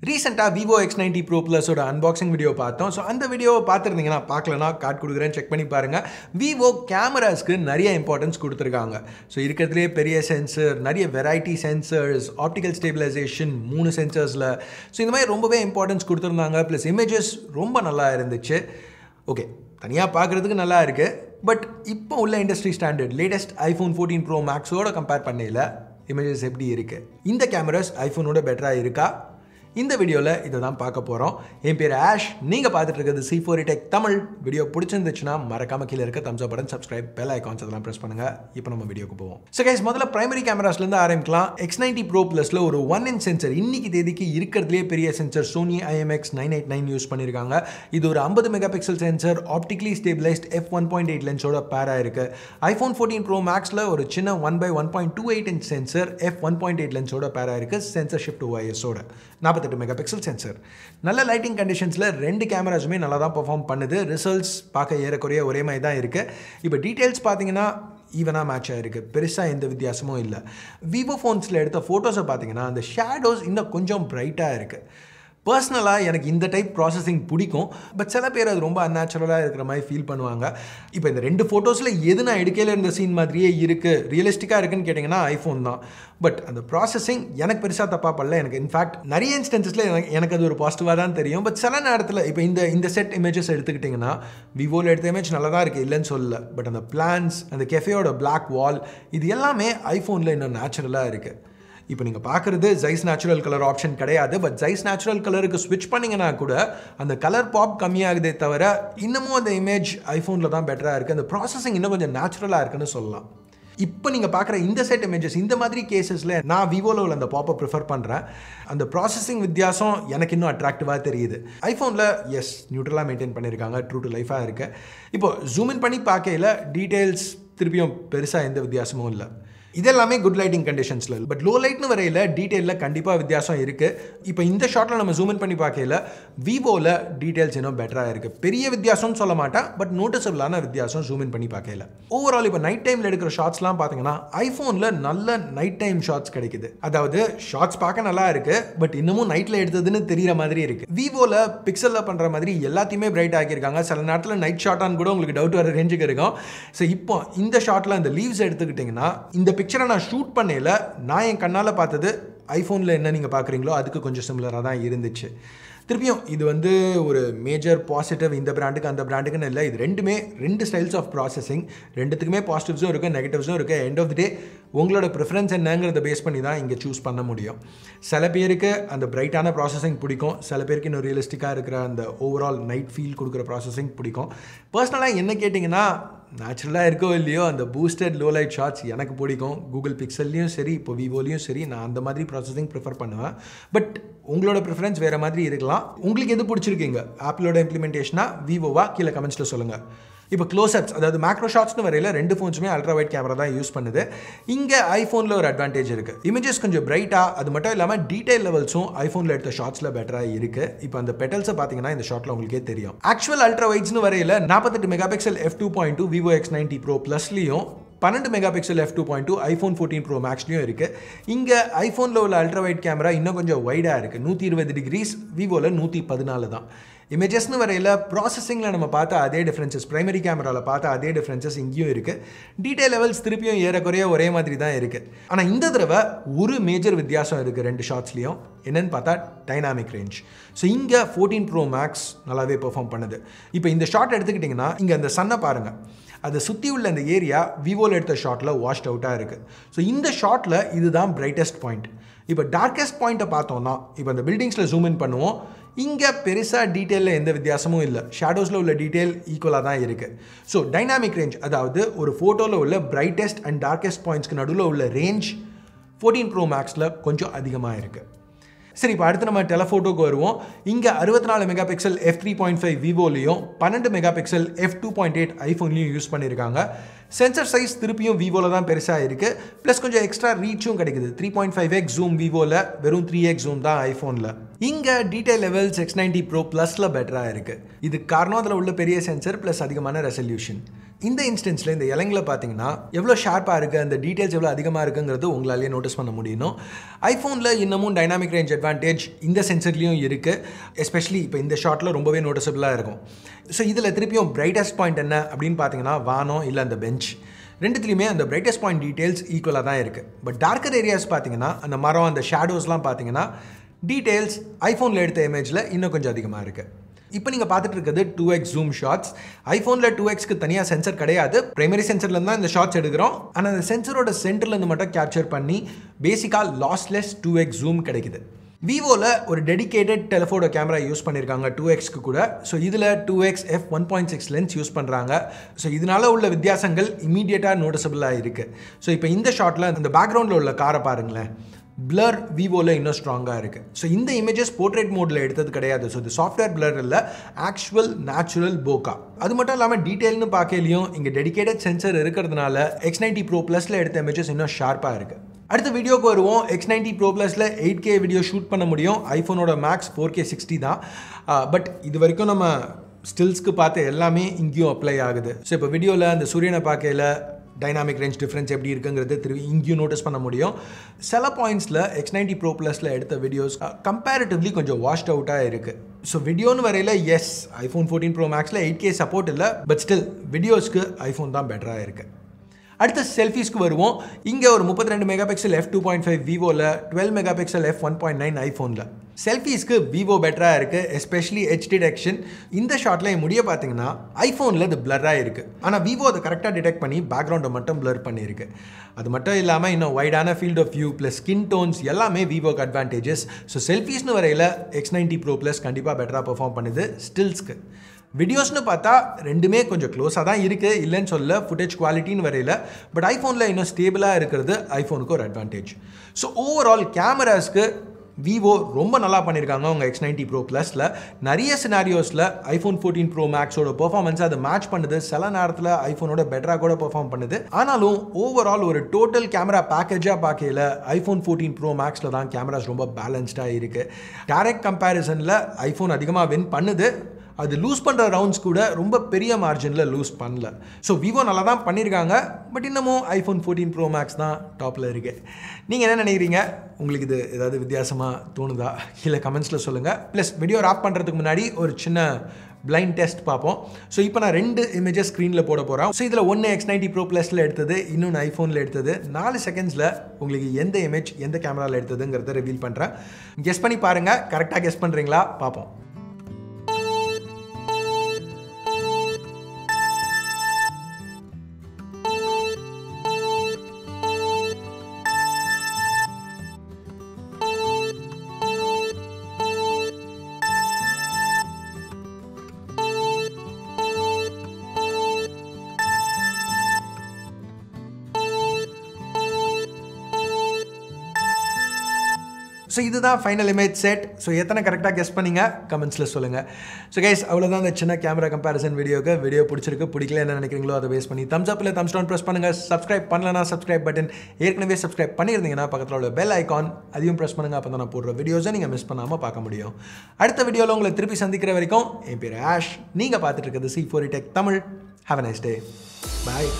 Recently, Vivo X90 Pro Plus oda unboxing video பார்த்தோம். So அந்த வீடியோவை பார்த்திருந்தீங்கன்னா பார்க்கலனா கார்டு கொடுக்குறேன் செக் பண்ணி பாருங்க. Vivo கேமராஸ்க்கு நிறைய இம்பார்ட்டன்ஸ் கொடுத்திருக்காங்க. So இருக்கிறதுலே பெரிய சென்சர், நிறைய வெரைட்டி சென்சர்ஸ், ஆப்டிகல் ஸ்டேபிலைசேஷன் 3 சென்சர்ஸ்ல. So இந்த மாதிரி ரொம்பவே இம்பார்ட்டன்ஸ் கொடுத்திருந்தாங்க. ப்ளஸ் இமேஜஸ் ரொம்ப நல்லா இருந்துச்சு. ஓகே, தனியா பார்க்கிறதுக்கு நல்லா இருக்கு. பட் இப்போ உள்ள industry standard latest iPhone 14 Pro Max ஓட கம்பேர் பண்ணையில இமேஜஸ் எப்படி இருக்கு? இந்த கேமராஸ் ஐபோனோட பெட்டரா இருக்கா? இந்த வீடியோல இத தான் பார்க்க போறோம். என் பேர் ஆஷ், நீங்க பார்த்துட்டு இருக்கிறது C4 Tech தமிழ். வீடியோ பிடிச்சிருந்துச்சுனா மறக்காம கீழ இருக்க thumbs up button, subscribe bell icons அதெல்லாம் பிரஸ் பண்ணுங்க. இப்போ நம்ம வீடியோக்கு போவோம். சோ गाइस, முதல்ல பிரைமரி கேமராஸ்ல இருந்து ஆரம்பிக்கலாம். X90 Pro Plusல ஒரு 1-inch சென்சார் இன்னைக்கு தேதிக்கு இருக்கிறதுலே பெரிய சென்சார் Sony IMX989 யூஸ் பண்ணிருக்காங்க. இது ஒரு 50 மெகாபிக்சல் சென்சார், ஆப்டிகலி ஸ்டேபிளைஸ்ட் f1.8 லென்ஸோட பேரா இருக்கு. iPhone 14 Pro Maxல ஒரு சின்ன 1/1.28 inch சென்சார் f1.8 லென்ஸோட பேரா இருக்கு. சென்சார் ஷிஃப்ட் OIS ஓட 48 மெகாபிக்சல் சென்சார். நல்ல லைட்டிங் கண்டிஷன்ஸ்ல ரெண்டு கேமராஸுமே நல்லா தான் பெர்ஃபார்ம் பண்ணுது. ரிசல்ட்ஸ் பார்க்க ஏறக்குறைய ஒரே மாதிரி தான் இருக்கு. இப்போ டீடைல்ஸ் பார்த்தீங்கன்னா ஈவனா மேட்ச் ஆயிருக்கு. பெருசா எந்த வித்தியாசமும் இல்லை. விவோ ஃபோன்ஸ்ல எடுத்த ஃபோட்டோஸை பார்த்தீங்கன்னா அந்த ஷேடோஸ் இன்னும் கொஞ்சம் பிரைட்டாக இருக்கு. பர்சனலாக எனக்கு இந்த டைப் ப்ராசஸிங் பிடிக்கும். பட் சில பேர் அது ரொம்ப அன்நேச்சுரலாக இருக்கிற மாதிரி ஃபீல் பண்ணுவாங்க. இப்போ இந்த ரெண்டு ஃபோட்டோஸில் எது நான் எடுக்கையில் இருந்த சீன் மாதிரியே இருக்குது, ரியலிஸ்டிக்காக இருக்குன்னு கேட்டிங்கன்னா ஐஃபோன் தான். பட் அந்த ப்ராசஸிங் எனக்கு பெருசாக தப்பாக படல. எனக்கு இன்ஃபேக்ட் நிறைய இன்ஸ்டன்ஸில் எனக்கு அது ஒரு பாசிட்டிவாக தான் தெரியும். பட் சில நேரத்தில் இப்போ இந்த செட் இமேஜஸ் எடுத்துக்கிட்டிங்கன்னா விவோவில் எடுத்த இமேஜ் நல்லா தான் இருக்குது, இல்லைன்னு சொல்லல. பட் அந்த பிளான்ஸ், அந்த கெஃபேயோட பிளாக் வால், இது எல்லாமே ஐஃபோனில் இன்னும் நேச்சுரலாக இருக்குது. இப்போ நீங்கள் பார்க்குறது ஜைஸ் நேச்சுரல் கலர் ஆப்ஷன் கிடையாது. பட் ஜைஸ் நேச்சுரல் கலருக்கு ஸ்விட்ச் பண்ணிங்கன்னா கூட அந்த கலர் பாப் கம்மியாகுதே தவிர இன்னமும் அந்த இமேஜ் ஐஃபோனில் தான் பெட்டராக இருக்குது. அந்த ப்ராசஸிங் இன்னும் கொஞ்சம் நேச்சுரலாக இருக்குன்னு சொல்லலாம். இப்போ நீங்கள் பார்க்குற இந்த செட் இமேஜஸ், இந்த மாதிரி கேசஸில் நான் விவோவில் உள்ள அந்த பாப்பை ப்ரிஃபர் பண்ணுறேன். அந்த ப்ராசஸிங் வித்தியாசம் எனக்கு இன்னும் அட்ராக்டிவாக தெரியுது. ஐஃபோனில் எஸ் நியூட்ரலாக மெயின்டைன் பண்ணியிருக்காங்க, ட்ரூ டு லைஃபாக இருக்குது. இப்போ ஜூம் இன் பண்ணி பார்க்கையில் டீட்டெயில்ஸ் திருப்பியும் பெருசாக எந்த வித்தியாசமும் இல்லை. இதெல்லாமே குட் லைட்டிங் கண்டிஷன்ஸில். பட் லோ லைட்னு வரையில் டீட்டெயிலில் கண்டிப்பாக வித்தியாசம் இருக்குது. இப்போ இந்த ஷாட்டில் நம்ம ஜூம் இன் பண்ணி பார்க்கையில் விவோவில் டீட்டெயில்ஸ் இன்னும் பெட்டராக இருக்குது. பெரிய வித்தியாசம்னு சொல்ல மாட்டேன், பட் நோட்டிசபிளான வித்தியாசம் ஜூம் இன் பண்ணி பார்க்கையில். ஓவரால் இப்போ நைட் டைமில் எடுக்கிற ஷாட்ஸ்லாம் பார்த்தீங்கன்னா ஐஃபோனில் நல்ல நைட் டைம் ஷாட்ஸ் கிடைக்குது. அதாவது ஷாட்ஸ் பார்க்க நல்லா இருக்குது, பட் இன்னமும் நைட்டில் எடுத்ததுன்னு தெரிகிற மாதிரி இருக்குது. விவோவில் பிக்சலில் பண்ணுற மாதிரி எல்லாத்தையுமே பிரைட் ஆக்கியிருக்காங்க. சில நேரத்தில் நைட் ஷாட்டான்னு கூட உங்களுக்கு டவுட் வர ரேஞ்சுக்கு இருக்கும். ஸோ இப்போ இந்த ஷாட்டில் இந்த லீவ்ஸ் எடுத்துக்கிட்டிங்கன்னா இந்த பிக்சரை நான் ஷூட் பண்ணையில் நான் என் கண்ணால் பார்த்தது ஐஃபோனில் என்ன நீங்கள் பார்க்குறீங்களோ அதுக்கு கொஞ்சம் சிமிலராக தான் இருந்துச்சு. திருப்பியும் இது வந்து ஒரு மேஜர் பாசிட்டிவ் இந்த பிராண்டுக்கு அந்த பிராண்டுக்குன்னு இல்லை. இது ரெண்டுமே ரெண்டு ஸ்டைல்ஸ் ஆஃப் ப்ராசஸிங், ரெண்டுத்துக்குமே பாசிட்டிவ்ஸும் இருக்குது, நெகட்டிவ்ஸும் இருக்குது. எண்ட் ஆஃப் தி டே உங்களோட ப்ரிஃபரன்ஸ் என்னங்கிறத பேஸ் பண்ணி தான் இங்கே சூஸ் பண்ண முடியும். சில பேருக்கு அந்த பிரைட்டான ப்ராசஸிங் பிடிக்கும், சில பேருக்கு இன்னும் ரியலிஸ்டிக்காக இருக்கிற அந்த ஓவரால் நைட் ஃபீல் கொடுக்குற ப்ராசஸிங் பிடிக்கும். பர்சனலாக என்ன கேட்டிங்கன்னா நேச்சுரலாக இருக்கோ இல்லையோ அந்த பூஸ்டட் லோ லைட் ஷாட்ஸ் எனக்கு பிடிக்கும். கூகுள் பிக்சல்லையும் சரி, இப்போ விவோலையும் சரி, நான் அந்த மாதிரி ப்ராசஸிங் ப்ரிஃபர் பண்ணுவேன். பட் உங்களோட ப்ரிஃபரன்ஸ் வேறு மாதிரி இருக்கலாம். உங்களுக்கு எது பிடிச்சிருக்கீங்க, ஆப்பிளோட இம்ப்ளிமெண்டேஷனா விவோவா, கீழே கமெண்ட்ஸில் சொல்லுங்கள். இப்போ க்ளோஸ்அப்ஸ், அதாவது மேக்ரோ ஷாட்ஸ்னு வரையில் ரெண்டு ஃபோன்ஸுமே அல்ட்ரா வைட் கேமரா தான் யூஸ் பண்ணுது. இங்கே ஐஃபோனில் ஒரு அட்வான்டேஜ் இருக்குது. இமேஜஸ் கொஞ்சம் பிரைட்டாக, அது மட்டும் இல்லாமல் டீடைல் லெவல்ஸும் ஐஃபோனில் எடுத்த ஷாட்ஸில் பெட்டராக இருக்குது. இப்போ அந்த பெட்டல்ஸை பார்த்தீங்கன்னா இந்த ஷாட்டில் உங்களுக்கே தெரியும். ஆக்சுவல் அல்ட்ரா வைட்ஸ்னு வரையில் 48 megapixel f2.2 Vivo X90 Pro Plusலையும் 12 megapixel f2.2 iPhone 14 Pro Maxலையும் இருக்குது. இங்கே ஐஃபோனில் உள்ள அல்ட்ரா வைட் கேமரா இன்னும் கொஞ்சம் வைடாக இருக்குது. 120 டிகிரிஸ், விவோவில் 114 தான். இமேஜஸ்னு வரையில் ப்ராசஸிங்கில் நம்ம பார்த்த அதே டிஃப்ரென்சஸ், பிரைமரி கேமராவில் பார்த்த அதே டிஃப்ரென்சஸ் இங்கேயும் இருக்குது. டீடைல் லெவல்ஸ் திருப்பியும் ஏறக்குறைய ஒரே மாதிரி தான் இருக்குது. ஆனால் இந்த தடவை ஒரு மேஜர் வித்தியாசம் இருக்குது ரெண்டு ஷாட்ஸ்லையும். என்னென்னு பார்த்தா டைனாமிக் ரேஞ்ச். ஸோ இங்கே 14 Pro Max நல்லாவே பெர்ஃபார்ம் பண்ணுது. இப்போ இந்த ஷாட் எடுத்துக்கிட்டிங்கன்னா இங்கே அந்த சன்னை பாருங்கள், அதை சுற்றி உள்ள அந்த ஏரியா விவோவில் எடுத்த ஷாட்டில் வாஷ்ட் அவுட்டாக இருக்குது. ஸோ இந்த ஷாட்டில் இதுதான் பிரைட்டஸ்ட் பாயிண்ட். இப்போ டார்க்கஸ்ட் பாயிண்ட்டை பார்த்தோம்னா இப்போ அந்த பில்டிங்ஸில் ஜூம் இன் பண்ணுவோம். இங்கே பெருசாக டீட்டெயிலில் எந்த வித்தியாசமும் இல்லை. ஷேடோஸில் உள்ள டீட்டெயில் ஈக்குவலாக தான் இருக்குது. ஸோ டைனாமிக் ரேஞ்ச், அதாவது ஒரு ஃபோட்டோவில் உள்ள பிரைட்டஸ்ட் அண்ட் டார்க்கஸ்ட் பாயிண்ட்ஸ்க்கு நடுவில் உள்ள ரேஞ்ச் 14 Pro Maxல கொஞ்சம் அதிகமாக இருக்குது. சரி, இப்போ அடுத்து நம்ம டெலஃபோட்டோக்கு வருவோம். இங்கே 64 மெகாபிக்சல் f3.5 விவோலையும் 12 மெகாபிக்சல் f2.8 ஐஃபோன்லையும் யூஸ் பண்ணியிருக்காங்க. சென்சர் சைஸ் திருப்பியும் விவோவில் தான் பெருசாக இருக்குது. ப்ளஸ் கொஞ்சம் எக்ஸ்ட்ரா ரீச்சும் கிடைக்குது. 3.5x ஜூம் விவோவில், வெறும் 3x ஜூம் தான் ஐஃபோனில். இங்கே டீடைல் லெவல்ஸ் X90 Pro Plusல பெட்டராக இருக்குது. இது காரணம் அதில் உள்ள பெரிய சென்சர் ப்ளஸ் அதிகமான ரெசல்யூஷன். இந்த இன்ஸ்டன்ஸில் இந்த இலங்கில் பார்த்தீங்கன்னா எவ்வளோ ஷார்ப்பாக இருக்குது, அந்த டீட்டெயில்ஸ் எவ்வளோ அதிகமாக இருக்குங்கிறது உங்களாலேயே நோட்டீஸ் பண்ண முடியும். ஐஃபோனில் இன்னமும் டைனாமிக் ரேஞ்ச் அட்வான்டேஜ் இந்த சென்சர்லேயும் இருக்குது. எஸ்பெஷலி இப்போ இந்த ஷாட்டில் ரொம்பவே நோட்டிசபிளாக இருக்கும். ஸோ இதில் திருப்பியும் பிரைட்டஸ்ட் பாயிண்ட் என்ன அப்படின்னு பார்த்தீங்கன்னா வானம் இல்லை அந்த பெஞ்ச், ரெண்டுத்துலையுமே அந்த பிரைட்டஸ்ட் பாயிண்ட் டீட்டெயில்ஸ் ஈக்குவலாக தான் இருக்குது. பட் டார்க்கர் ஏரியாஸ் பார்த்தீங்கன்னா அந்த மரம், அந்த ஷேடோஸ்லாம் பார்த்தீங்கன்னா டீட்டெயில்ஸ் ஐஃபோனில் எடுத்த இமேஜில் இன்னும் கொஞ்சம் அதிகமாக இருக்குது. இப்போ நீங்கள் பார்த்துட்டு இருக்கிறது 2x ஜூம் ஷாட்ஸ். ஐஃபோனில் 2xக்கு தனியாக சென்சர் கிடையாது, பிரைமரி சென்சர்லேருந்து தான் இந்த ஷாட்ஸ் எடுக்கிறோம். ஆனால் அந்த சென்சரோட சென்டர்லேருந்து மட்டும் கேப்சர் பண்ணி பேசிக்காக லாஸ்லெஸ் 2x ஜூம் கிடைக்குது. விவோவில் ஒரு டெடிகேட்டட் டெலிஃபோட்டோ கேமரா யூஸ் பண்ணியிருக்காங்க 2xக்கு கூட. ஸோ இதில் 2x f1.6 லென்ஸ் யூஸ் பண்ணுறாங்க. ஸோ இதனால உள்ள வித்தியாசங்கள் இமீடியட்டாக நோட்டிசபிளாக இருக்குது. ஸோ இப்போ இந்த ஷாட்டில் அந்த பேக்ரவுண்டில் உள்ள காரை பாருங்களேன், பிளர் விவோவில் இன்னும் ஸ்ட்ராங்காக இருக்குது. ஸோ இந்த இமேஜஸ் போர்ட்ரேட் மோடில் எடுத்தது கிடையாது. ஸோ இது சாஃப்ட்வேர் பிளர் இல்லை, ஆக்சுவல் நேச்சுரல் போக்கா. அது மட்டும் இல்லாமல் டீட்டெயில்னு பார்க்கலையும் இங்கே டெடிகேட்டட் சென்சர் இருக்கிறதுனால X90 Pro Plusல எடுத்த இமேஜஸ் இன்னும் ஷார்ப்பாக இருக்குது. அடுத்த வீடியோக்கு வருவோம். X90 Pro Plusல 8K video shoot பண்ண முடியும். ஐஃபோனோட மேக்ஸ் 4K 60 தான். பட் இது வரைக்கும் நம்ம ஸ்டில்ஸ்க்கு பார்த்து எல்லாமே இங்கேயும் அப்ளை ஆகுது. ஸோ இப்போ வீடியோவில் அந்த சூரியனை பார்க்கையில் டைனாமிக் ரேஞ்ச் டிஃப்ரென்ஸ் எப்படி இருக்குங்கிறது திரும்பி இங்கேயும் நோட்டீஸ் பண்ண முடியும். சில பாயிண்ட்ஸில் X90 Pro Plusல எடுத்த வீடியோஸ் கம்பேரிட்டிவ்லி கொஞ்சம் வாஷ்ட் அவுட்டாக இருக்குது. ஸோ வீடியோன்னு வரையில் எஸ், ஐஃபோன் 14 Pro Maxல 8K சப்போர்ட் இல்லை, பட் ஸ்டில் வீடியோஸ்க்கு ஐஃபோன் தான் பெட்டராக இருக்குது. அடுத்த செல்ஃபீஸ்க்கு வருவோம். இங்கே ஒரு 32 மெகாபிக்சல் f2.5 விவோவில், 12 மெகாபிக்சல் f1.9 ஐஃபோனில். செல்ஃபீஸ்க்கு விவோ பெட்டராக இருக்குது, எஸ்பெஷலி எட்ஜ் டிடெக்ஷன். இந்த ஷாட்டில் என் முடிய பார்த்தீங்கன்னா ஐஃபோனில் இது பிளராக இருக்குது. ஆனால் விவோ அதை கரெக்டாக டிடெக்ட் பண்ணி பேக்ரவுண்டை மட்டும் பிளர் பண்ணியிருக்கு. அது மட்டும் இல்லாமல் இன்னும் வைடான field of view plus skin tones எல்லாமே விவோக்கு அட்வான்டேஜஸ். ஸோ செல்ஃபீஸ்னு வரையில் X90 Pro Plus கண்டிப்பாக பெட்டராக பெர்ஃபார்ம் பண்ணுது. ஸ்டில்ஸ்க்கு வீடியோஸ்னு பார்த்தா ரெண்டுமே கொஞ்சம் க்ளோஸாக தான் இருக்குது, இல்லைன்னு சொல்ல. ஃபுட்டேஜ் குவாலிட்டின்னு வரையில், பட் ஐஃபோனில் இன்னும் ஸ்டேபிளாக இருக்கிறது ஐஃபோனுக்கு ஒரு அட்வான்டேஜ். ஸோ ஓவரால் கேமராஸ்க்கு விவோ ரொம்ப நல்லா பண்ணியிருக்காங்க அவங்க X90 Pro Plusல. நிறைய சினாரியோஸில் ஐஃபோன் 14 Pro Maxோட பெர்ஃபார்மன்ஸை அதை மேட்ச் பண்ணுது. சில நேரத்தில் ஐஃபோனோட பெட்டராக கூட பெர்ஃபார்ம் பண்ணுது. ஆனாலும் ஓவரால் ஒரு டோட்டல் கேமரா பேக்கேஜாக பார்க்கையில் ஐஃபோன் 14 Pro Maxல தான் கேமராஸ் ரொம்ப பேலன்ஸ்டாக இருக்குது. டைரக்ட் கம்பேரிசனில் ஐஃபோன் அதிகமாக வின் பண்ணுது. அது லூஸ் பண்ணுற ரவுண்ட்ஸ் கூட ரொம்ப பெரிய மார்ஜினில் லூஸ் பண்ணல. ஸோ விவோ நல்லா தான் பண்ணியிருக்காங்க, பட் இன்னமும் ஐஃபோன் 14 Pro Max தான் டாப்பில் இருக்குது. நீங்கள் என்ன நினைக்கிறீங்க? உங்களுக்கு இது ஏதாவது வித்தியாசமாக தோணுதா? இல்லை கமெண்ட்ஸில் சொல்லுங்கள். ப்ளஸ் வீடியோ ராப் பண்ணுறதுக்கு முன்னாடி ஒரு சின்ன பிளைண்ட் டெஸ்ட் பார்ப்போம். ஸோ இப்போ நான் 2 இமேஜஸ் ஸ்க்ரீனில் போட போகிறேன். ஸோ இதில் ஒன்று X90 Pro Plusல எடுத்தது, இன்னொன்று ஐஃபோனில் எடுத்தது. 4 செகண்ட்ஸில் உங்களுக்கு எந்த இமேஜ் எந்த கேமராவில் எடுத்ததுங்கிறத ரிவீல் பண்ணுறேன். கெஸ் பண்ணி பாருங்கள். கரெக்டாக கெஸ் பண்ணுறீங்களா பார்ப்போம். ஸோ இதுதான் ஃபைனல் இமேஜ் செட். ஸோ எத்தனை கரெக்டாக கெஸ் பண்ணிங்க கமெண்ட்ஸில் சொல்லுங்கள். ஸோ கைஸ், அவ்வளோதான் அந்த சின்ன கேமரா கம்பேரிசன் வீடியோக்கு. வீடியோ பிடிச்சிருக்கு, பிடிக்கல என்ன நினைக்கிறீங்களோ அதை பேஸ் பண்ணி தம்ஸ் அப் இல்லை தம்ஸ் டவுன் ப்ரெஸ் பண்ணுங்கள். சப்ஸ்கிரைப் பண்ணலன்னா சப்ஸ்கிரைப் பட்டன், ஏற்கனவே சப்ஸ்கிரைப் பண்ணியிருந்தீங்கன்னா பக்கத்தில் உள்ள பெல் ஐக்கான் அதையும் ப்ரெஸ் பண்ணுங்கள். அப்போ தான் நான் போடுற வீடியோஸை நீங்கள் மிஸ் பண்ணாமல் பார்க்க முடியும். அடுத்த வீடியோவில் உங்களை திருப்பி சந்திக்கிற வரைக்கும் என் பேர் ஆஷ். நீங்கள் பார்த்துட்டு இருக்கிறது C4E Tech Tamil. Have a nice day. Bye.